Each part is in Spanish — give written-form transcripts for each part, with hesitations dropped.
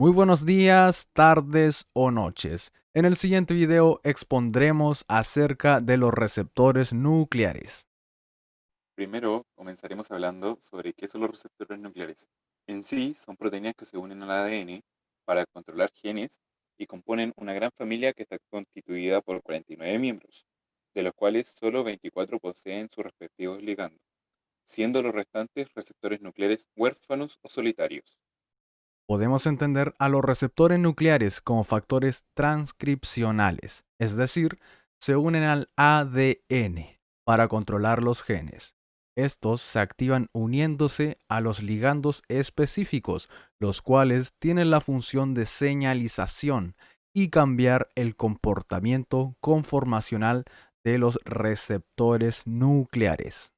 Muy buenos días, tardes o noches. En el siguiente video expondremos acerca de los receptores nucleares. Primero, comenzaremos hablando sobre qué son los receptores nucleares. En sí, son proteínas que se unen al ADN para controlar genes y componen una gran familia que está constituida por 49 miembros, de los cuales solo 24 poseen sus respectivos ligandos, siendo los restantes receptores nucleares huérfanos o solitarios. Podemos entender a los receptores nucleares como factores transcripcionales, es decir, se unen al ADN para controlar los genes. Estos se activan uniéndose a los ligandos específicos, los cuales tienen la función de señalización y cambiar el comportamiento conformacional de los receptores nucleares.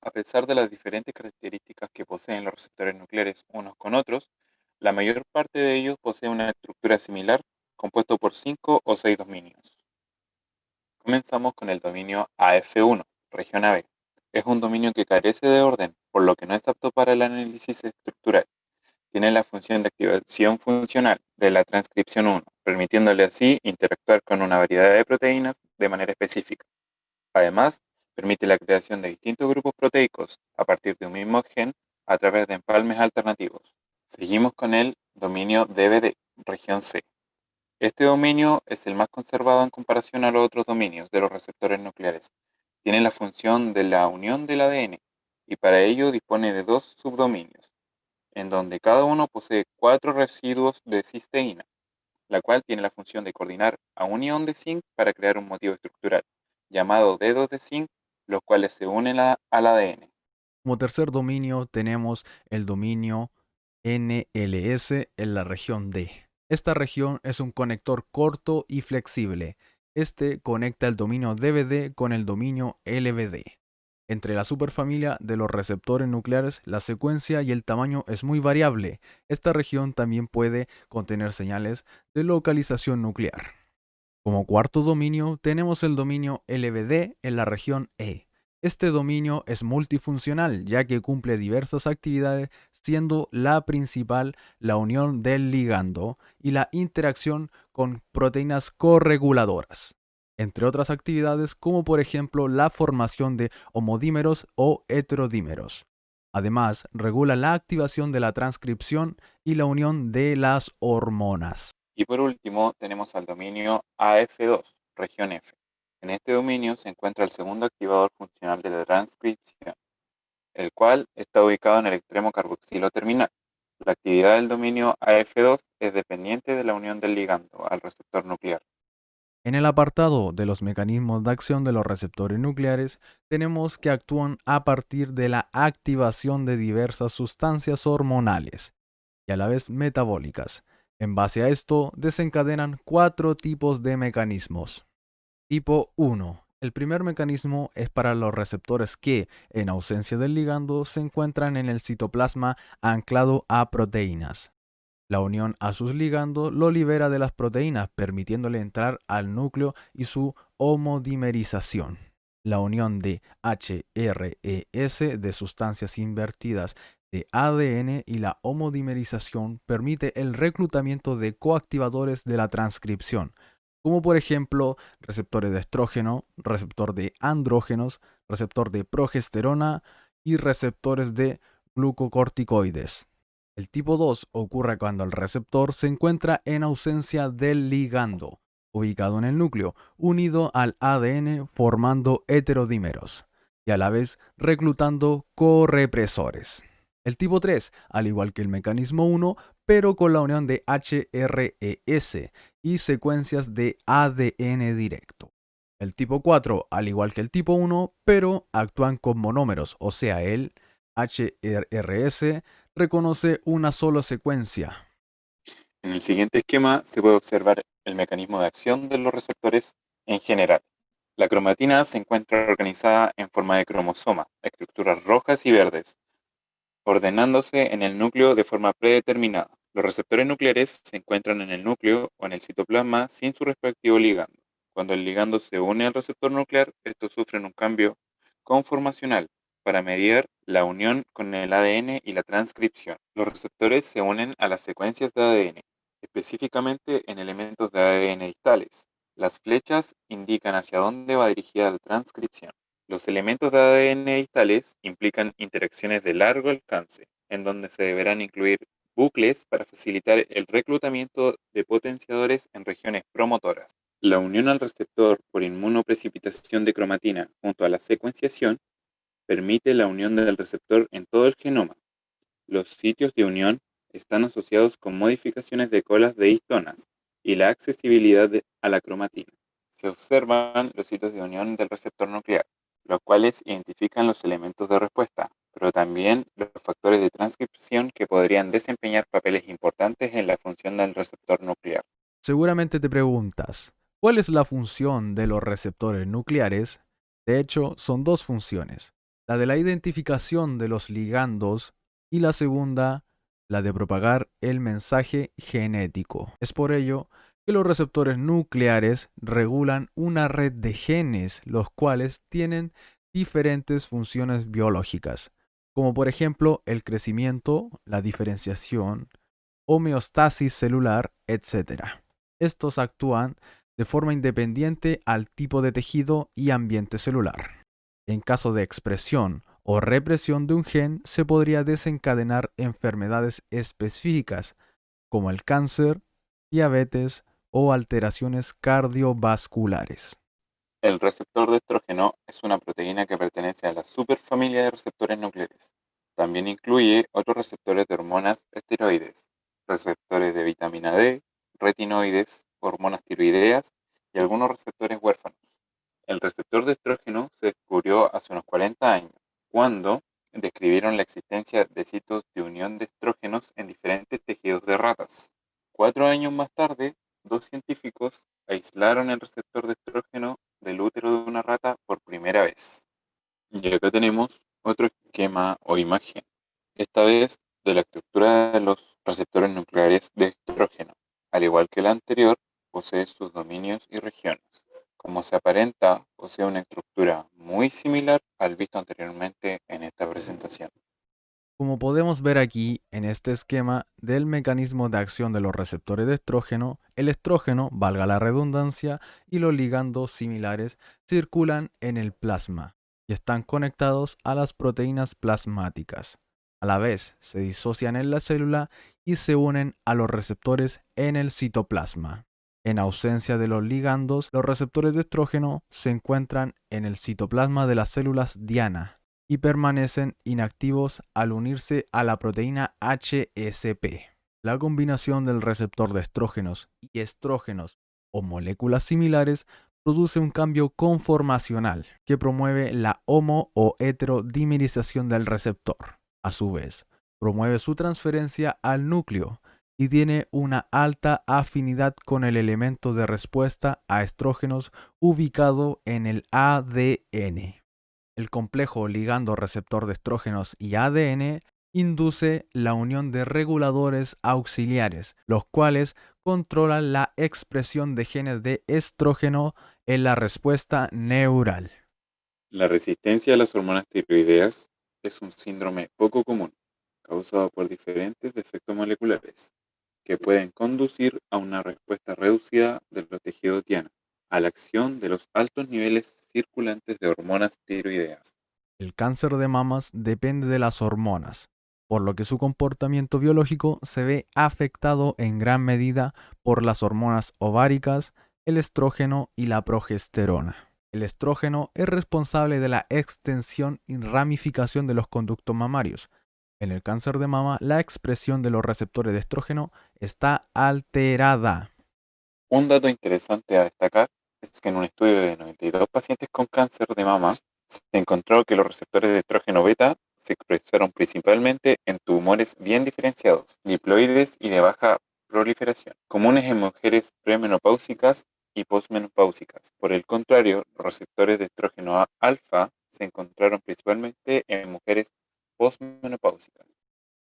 A pesar de las diferentes características que poseen los receptores nucleares unos con otros, la mayor parte de ellos posee una estructura similar, compuesto por 5 o 6 dominios. Comenzamos con el dominio AF1, región AB. Es un dominio que carece de orden, por lo que no es apto para el análisis estructural. Tiene la función de activación funcional de la transcripción 1, permitiéndole así interactuar con una variedad de proteínas de manera específica. Además, permite la creación de distintos grupos proteicos a partir de un mismo gen a través de empalmes alternativos. Seguimos con el dominio DVD, región C. Este dominio es el más conservado en comparación a los otros dominios de los receptores nucleares. Tiene la función de la unión del ADN y para ello dispone de dos subdominios, en donde cada uno posee 4 residuos de cisteína, la cual tiene la función de coordinar a un ion de zinc para crear un motivo estructural, llamado dedos de zinc, los cuales se unen al ADN. Como tercer dominio tenemos el dominio NLS en la región D. Esta región es un conector corto y flexible. Este conecta el dominio DVD con el dominio LVD. Entre la superfamilia de los receptores nucleares, la secuencia y el tamaño es muy variable. Esta región también puede contener señales de localización nuclear. Como cuarto dominio tenemos el dominio LVD en la región E. Este dominio es multifuncional ya que cumple diversas actividades, siendo la principal la unión del ligando y la interacción con proteínas correguladoras, entre otras actividades como por ejemplo la formación de homodímeros o heterodímeros. Además, regula la activación de la transcripción y la unión de las hormonas. Y por último tenemos al dominio AF2, región F. En este dominio se encuentra el segundo activador funcional de la transcripción, el cual está ubicado en el extremo carboxilo terminal. La actividad del dominio AF2 es dependiente de la unión del ligando al receptor nuclear. En el apartado de los mecanismos de acción de los receptores nucleares, tenemos que actúan a partir de la activación de diversas sustancias hormonales y a la vez metabólicas. En base a esto, desencadenan cuatro tipos de mecanismos. Tipo 1. El primer mecanismo es para los receptores que, en ausencia del ligando, se encuentran en el citoplasma anclado a proteínas. La unión a sus ligandos lo libera de las proteínas, permitiéndole entrar al núcleo y su homodimerización. La unión de HRES de sustancias invertidas de ADN y la homodimerización permite el reclutamiento de coactivadores de la transcripción, como por ejemplo receptores de estrógeno, receptor de andrógenos, receptor de progesterona y receptores de glucocorticoides. El tipo 2 ocurre cuando el receptor se encuentra en ausencia del ligando, ubicado en el núcleo, unido al ADN formando heterodímeros, y a la vez reclutando correpresores. El tipo 3, al igual que el mecanismo 1, pero con la unión de HRES y secuencias de ADN directo. El tipo 4, al igual que el tipo 1, pero actúan con monómeros, o sea, el HRS reconoce una sola secuencia. En el siguiente esquema se puede observar el mecanismo de acción de los receptores en general. La cromatina se encuentra organizada en forma de cromosoma, estructuras rojas y verdes, ordenándose en el núcleo de forma predeterminada. Los receptores nucleares se encuentran en el núcleo o en el citoplasma sin su respectivo ligando. Cuando el ligando se une al receptor nuclear, estos sufren un cambio conformacional, para mediar la unión con el ADN y la transcripción. Los receptores se unen a las secuencias de ADN, específicamente en elementos de ADN distales. Las flechas indican hacia dónde va dirigida la transcripción. Los elementos de ADN distales implican interacciones de largo alcance, en donde se deberán incluir bucles para facilitar el reclutamiento de potenciadores en regiones promotoras. La unión al receptor por inmunoprecipitación de cromatina junto a la secuenciación permite la unión del receptor en todo el genoma. Los sitios de unión están asociados con modificaciones de colas de histonas y la accesibilidad a la cromatina. Se observan los sitios de unión del receptor nuclear, los cuales identifican los elementos de respuesta, pero también los factores de transcripción que podrían desempeñar papeles importantes en la función del receptor nuclear. Seguramente te preguntas, ¿cuál es la función de los receptores nucleares? De hecho, son dos funciones, la de la identificación de los ligandos y la segunda, la de propagar el mensaje genético. Es por ello que los receptores nucleares regulan una red de genes, los cuales tienen diferentes funciones biológicas, como por ejemplo el crecimiento, la diferenciación, homeostasis celular, etc. Estos actúan de forma independiente al tipo de tejido y ambiente celular. En caso de expresión o represión de un gen, se podría desencadenar enfermedades específicas, como el cáncer, diabetes o alteraciones cardiovasculares. El receptor de estrógeno es una proteína que pertenece a la superfamilia de receptores nucleares. También incluye otros receptores de hormonas esteroides, receptores de vitamina D, retinoides, hormonas tiroideas y algunos receptores huérfanos. El receptor de estrógeno se descubrió hace unos 40 años, cuando describieron la existencia de sitios de unión de estrógenos en diferentes tejidos de ratas. 4 años más tarde, dos científicos aislaron el receptor de estrógeno del útero de una rata por primera vez. Y acá tenemos otro esquema o imagen, esta vez de la estructura de los receptores nucleares de estrógeno. Al igual que la anterior, posee sus dominios y regiones. Como se aparenta, posee una estructura muy similar al visto anteriormente en esta presentación. Como podemos ver aquí en este esquema del mecanismo de acción de los receptores de estrógeno, el estrógeno, valga la redundancia, y los ligandos similares circulan en el plasma y están conectados a las proteínas plasmáticas. A la vez, se disocian en la célula y se unen a los receptores en el citoplasma. En ausencia de los ligandos, los receptores de estrógeno se encuentran en el citoplasma de las células diana y permanecen inactivos al unirse a la proteína HSP. La combinación del receptor de estrógenos y estrógenos o moléculas similares produce un cambio conformacional que promueve la homo o heterodimerización del receptor. A su vez, promueve su transferencia al núcleo y tiene una alta afinidad con el elemento de respuesta a estrógenos ubicado en el ADN. El complejo ligando receptor de estrógenos y ADN induce la unión de reguladores auxiliares, los cuales controlan la expresión de genes de estrógeno en la respuesta neural. La resistencia a las hormonas tiroideas es un síndrome poco común, causado por diferentes defectos moleculares, que pueden conducir a una respuesta reducida de los tejidos diana, a la acción de los altos niveles circulantes de hormonas tiroideas. El cáncer de mamas depende de las hormonas, por lo que su comportamiento biológico se ve afectado en gran medida por las hormonas ováricas, el estrógeno y la progesterona. El estrógeno es responsable de la extensión y ramificación de los conductos mamarios. En el cáncer de mama, la expresión de los receptores de estrógeno está alterada. Un dato interesante a destacar es que en un estudio de 92 pacientes con cáncer de mama se encontró que los receptores de estrógeno beta se expresaron principalmente en tumores bien diferenciados, diploides y de baja proliferación, comunes en mujeres premenopáusicas y posmenopáusicas. Por el contrario, los receptores de estrógeno alfa se encontraron principalmente en mujeres posmenopáusicas.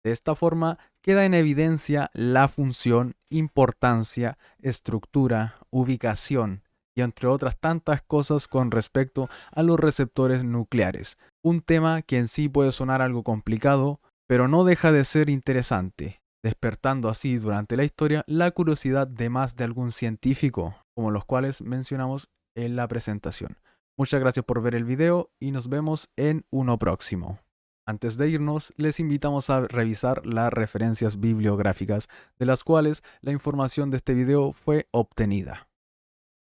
De esta forma, queda en evidencia la función, importancia, estructura, ubicación y entre otras tantas cosas con respecto a los receptores nucleares, Un tema que en sí puede sonar algo complicado, pero no deja de ser interesante, despertando así durante la historia la curiosidad de más de algún científico, como los cuales mencionamos en la presentación. Muchas gracias por ver el video y nos vemos en uno próximo. Antes de irnos, les invitamos a revisar las referencias bibliográficas de las cuales la información de este video fue obtenida.